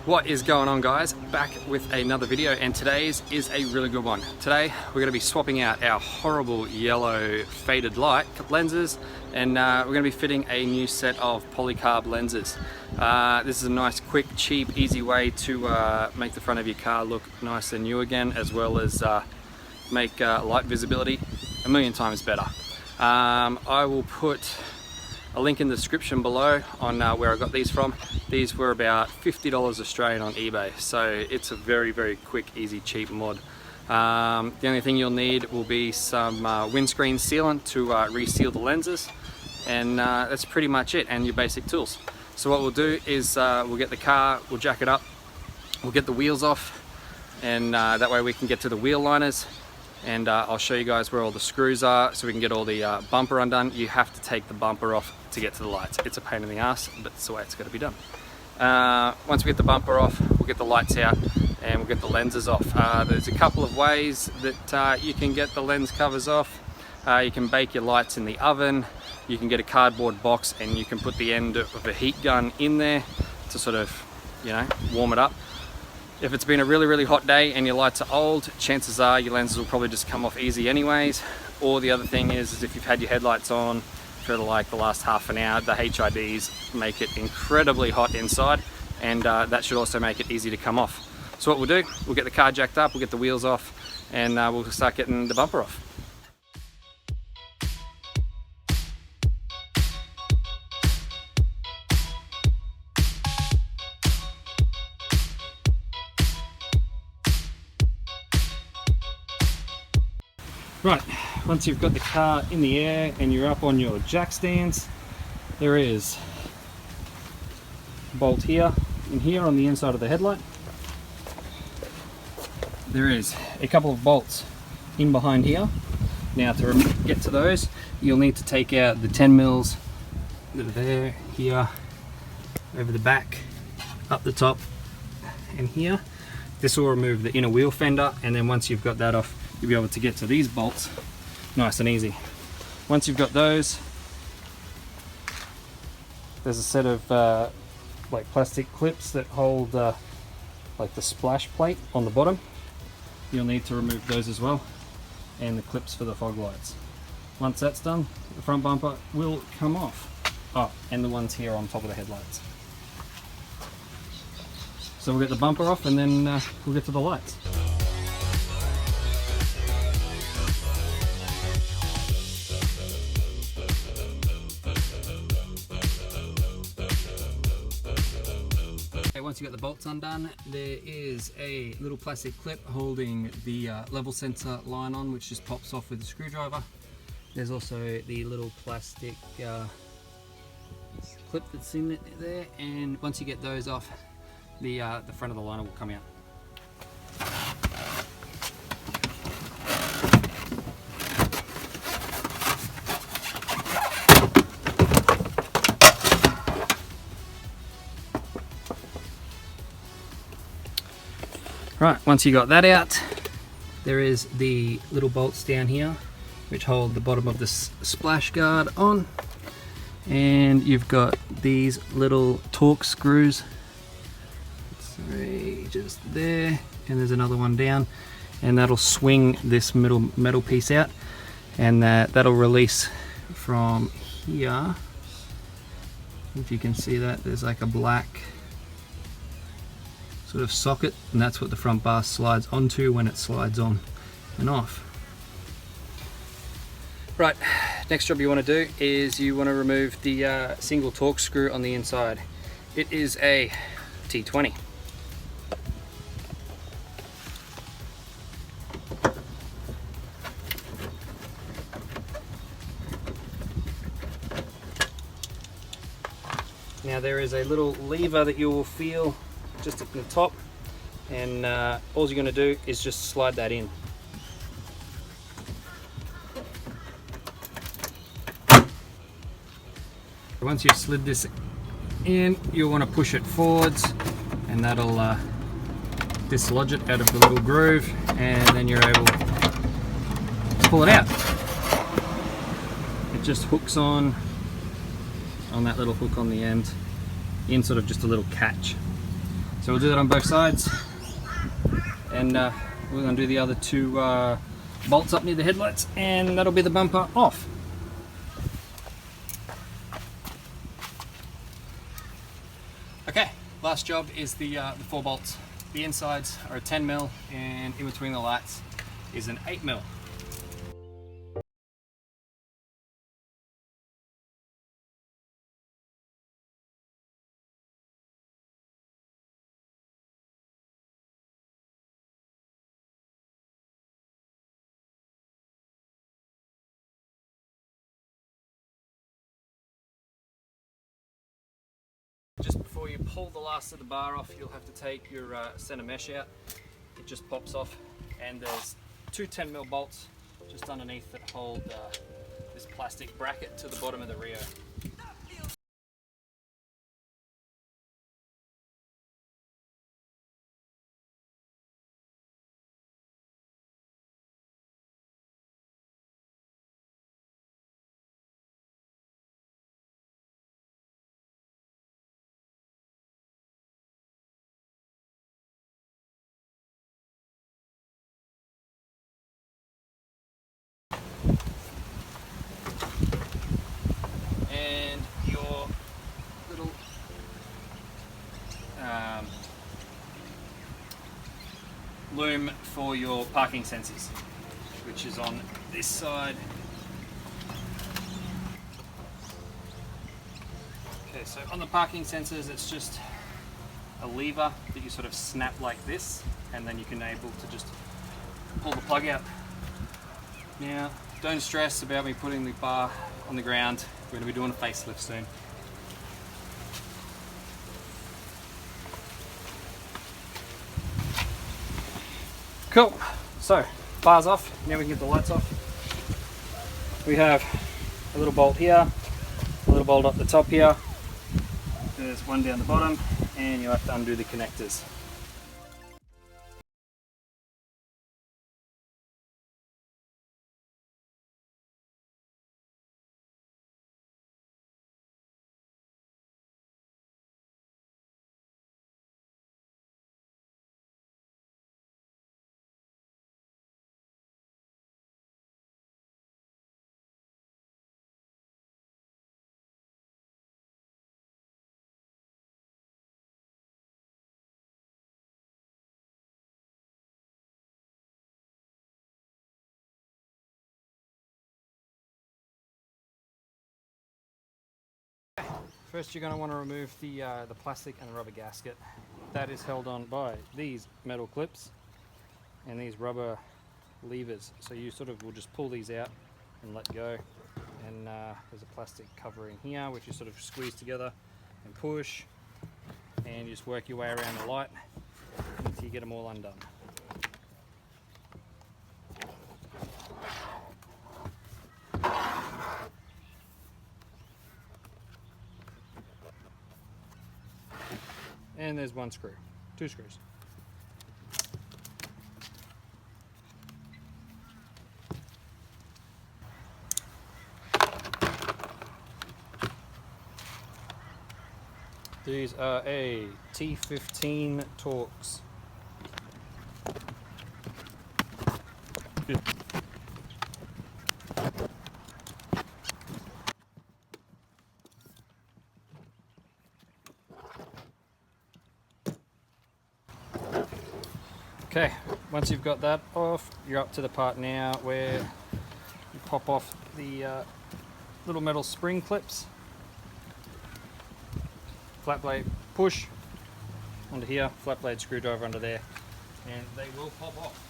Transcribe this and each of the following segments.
What is going on, guys? Back with another video, and today's is a really good one. Today we're going to be swapping out our horrible yellow faded light lenses, and we're going to be fitting a new set of polycarb lenses. This is a nice, quick, cheap, easy way to make the front of your car look nice and new again, as well as make light visibility a million times better. I will put a link in the description below on where I got these from. These were about $50 Australian on eBay, so it's a very, very quick, easy, cheap mod. The only thing you'll need will be some windscreen sealant to reseal the lenses, and that's pretty much it, and your basic tools. So what we'll do is we'll get the car, we'll jack it up, we'll get the wheels off, and that way we can get to the wheel liners. And I'll show you guys where all the screws are so we can get all the bumper undone. You have to take the bumper off to get to the lights. It's a pain in the ass, but it's the way it's got to be done. Once we get the bumper off, we'll get the lights out and we'll get the lenses off. There's a couple of ways that you can get the lens covers off. You can bake your lights in the oven. You can get a cardboard box and you can put the end of a heat gun in there to sort of, you know, warm it up. If it's been a really, really hot day and your lights are old, chances are your lenses will probably just come off easy anyways. Or the other thing is if you've had your headlights on for like the last half an hour, the HIDs make it incredibly hot inside, and that should also make it easy to come off. So what we'll do, we'll get the car jacked up, we'll get the wheels off, and we'll start getting the bumper off. Right, once you've got the car in the air and you're up on your jack stands, there is a bolt here and here on the inside of the headlight. There is a couple of bolts in behind here. Now to get to those, you'll need to take out the 10 mils that are there, here, over the back, up the top, and here. This will remove the inner wheel fender, and then once you've got that off, you'll be able to get to these bolts nice and easy. Once you've got those, there's a set of like plastic clips that hold like the splash plate on the bottom. You'll need to remove those as well, and the clips for the fog lights. Once that's done, the front bumper will come off. Oh, and the ones here on top of the headlights. So we'll get the bumper off and then we'll get to the lights. Once you got the bolts undone, there is a little plastic clip holding the level sensor line on, which just pops off with a screwdriver. There's also the little plastic clip that's in there, and once you get those off, the front of the liner will come out. Right, once you got that out, there is the little bolts down here which hold the bottom of the splash guard on, and you've got these little torx screws. Three just there, and there's another one down, and that'll swing this metal piece out, and that'll release from here. If you can see that, there's like a black sort of socket, and that's what the front bar slides onto when it slides on and off. Right, next job you want to do is you want to remove the single torque screw on the inside. It is a T20. Now there is a little lever that you will feel just at the top, and all you're going to do is just slide that in. Once you've slid this in, you'll want to push it forwards, and that'll dislodge it out of the little groove, and then you're able to pull it out. It just hooks on that little hook on the end, in sort of just a little catch. So we'll do that on both sides, and we're going to do the other two bolts up near the headlights, and that'll be the bumper off. Okay, last job is the 4 bolts. The insides are a 10mm, and in between the lights is an 8mm. Just before you pull the last of the bar off, you'll have to take your center mesh out. It just pops off, and there's 2 10mm bolts just underneath that hold this plastic bracket to the bottom of the Rio. And your little loom for your parking sensors, which is on this side. Okay, so on the parking sensors, it's just a lever that you sort of snap like this, and then you can able to just pull the plug out. Now, don't stress about me putting the bar on the ground. We're going to be doing a facelift soon. Cool. So, bar's off. Now we can get the lights off. We have a little bolt here, a little bolt up the top here. There's one down the bottom, and you'll have to undo the connectors. First, you're going to want to remove the plastic and the rubber gasket. That is held on by these metal clips and these rubber levers. So you sort of will just pull these out and let go. And there's a plastic covering here, which you sort of squeeze together and push, and you just work your way around the light until you get them all undone. And there's 1 screw, 2 screws. These are a T15 torx. Okay, once you've got that off, you're up to the part now where you pop off the little metal spring clips. Flat blade push onto here, flat blade screwdriver under there, and they will pop off.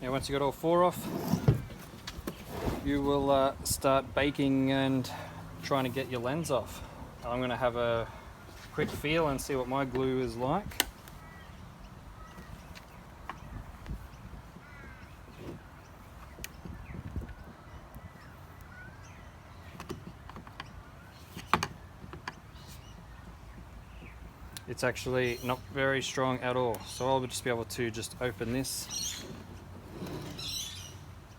Now once you've got all 4 off, you will start baking and trying to get your lens off. I'm going to have a quick feel and see what my glue is like. It's actually not very strong at all, so I'll just be able to just open this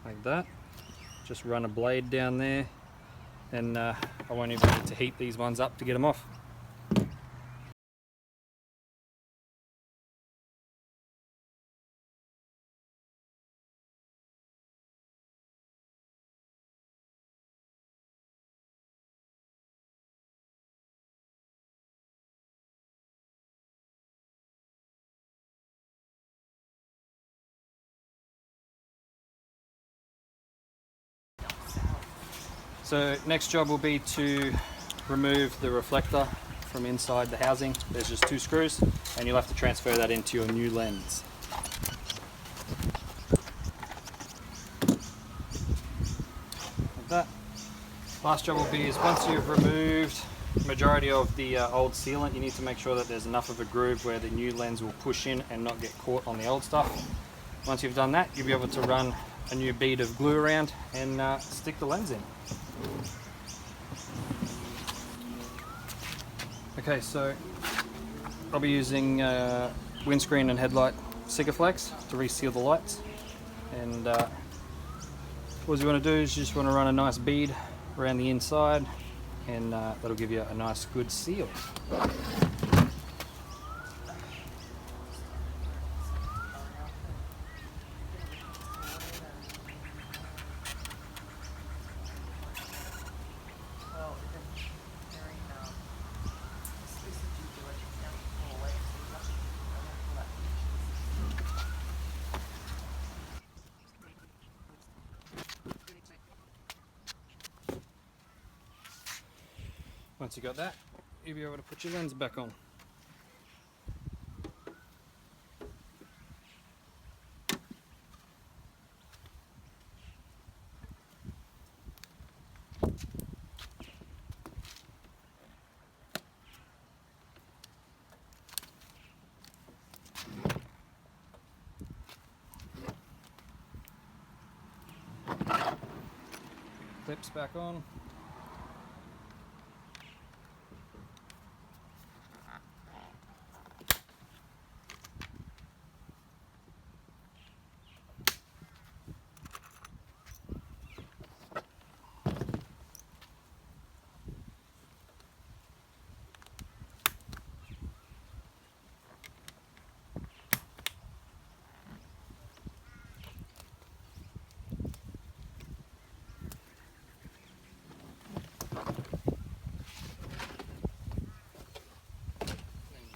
like that, just run a blade down there, and I won't even need to heat these ones up to get them off. So next job will be to remove the reflector from inside the housing. There's just 2 screws and you'll have to transfer that into your new lens. Like that. Last job will be is once you've removed the majority of the old sealant, you need to make sure that there's enough of a groove where the new lens will push in and not get caught on the old stuff. Once you've done that, you'll be able to run a new bead of glue around and stick the lens in. Okay, so I'll be using windscreen and headlight Sikaflex to reseal the lights, and what you want to do is you just want to run a nice bead around the inside, and that'll give you a nice good seal. Once you got that, you'll be able to put your lens back on. Clips back on.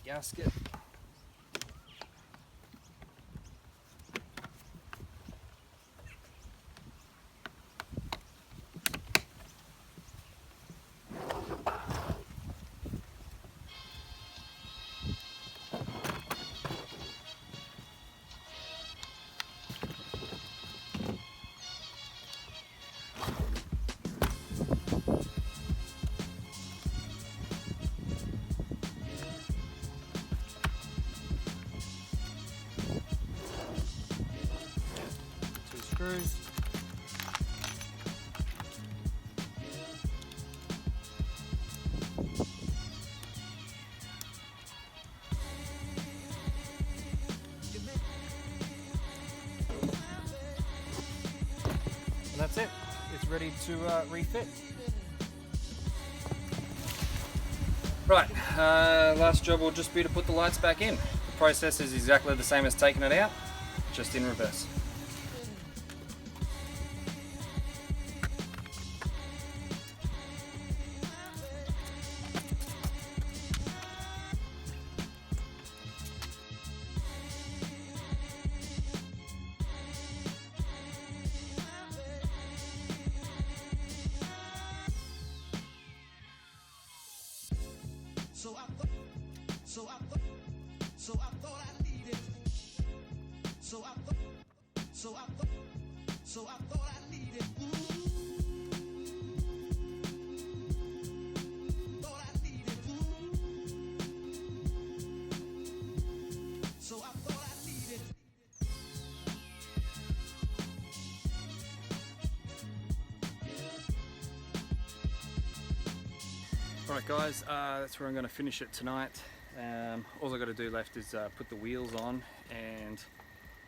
Gasket. Screws. And that's it. It's ready to refit. Right, last job will just be to put the lights back in. The process is exactly the same as taking it out, just in reverse. So I thought I needed. Ooh. Alright guys, that's where I'm going to finish it tonight. All I've got to do left is put the wheels on and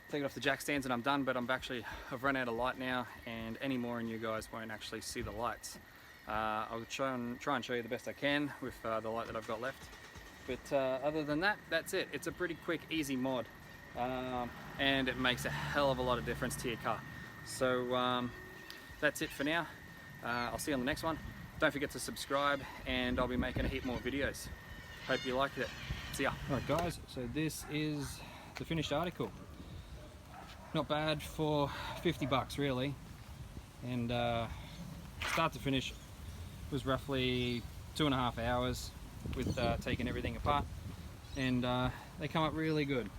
take it off the jack stands and I'm done, but I've run out of light now and any more and you guys won't actually see the lights. I'll try and show you the best I can with the light that I've got left. But other than that, that's it. It's a pretty quick, easy mod. And it makes a hell of a lot of difference to your car. So that's it for now. I'll see you on the next one. Don't forget to subscribe and I'll be making a heap more videos. Hope you liked it. See ya. Alright guys, so this is the finished article. Not bad for 50 bucks really. And start to finish was roughly 2.5 hours with taking everything apart. And they come up really good.